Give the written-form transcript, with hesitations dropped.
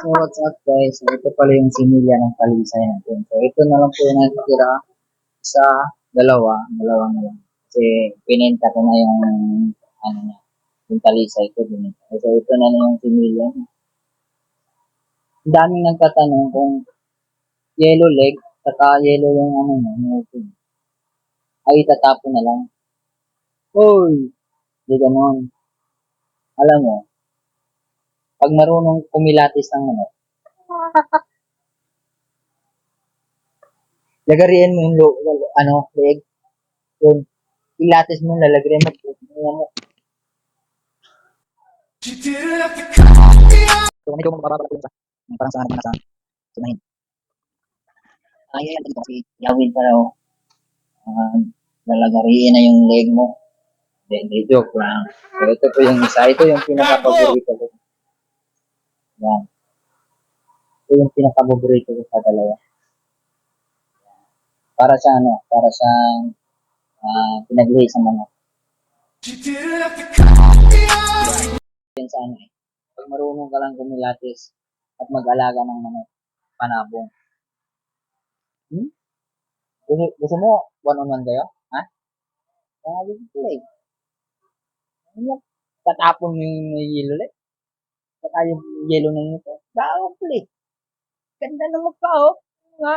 So, what's up guys? So, ito pala yung similya ng palisay natin. So, ito na lang po yung natitira sa dalawa na lang. Kasi, pinenta ko na yung, ano niya, yung palisay ko din. So, ito na lang yung similya. Ang daming nagtatanong kung yellow leg, saka yellow yung ano niya, yung tube. Ay, tatapon na lang. Hoy! Di ganon. Alam mo, pag marunong kumilatis ng ano, lagariin mo yung leg, yung pilates mo, lalagyan mo. So, medyo mababa pala sa parang sa ano sa sunahin. Ay, ay, dito kasi yawin pa raw. Lalagariin na yung leg mo. Hindi, joke lang. So, ito po yung isa. Ito yung pinaka-paborito ko. Yan. Ito yung pinaka-paborito ko sa dalawa. Para sa ano, para sa pinaglihi sa manok. Yan sa ano eh. Pag marunong ka lang kumilatis at mag-alaga ng manok, panabong. Gusto mo one-on-one kayo? Ha? Gusto ko eh. Ano? Tatapon mo yung yelo ulit. Saka yung yelo ng ito. Dawag ulit. Ganda ng mukha oh. Nga.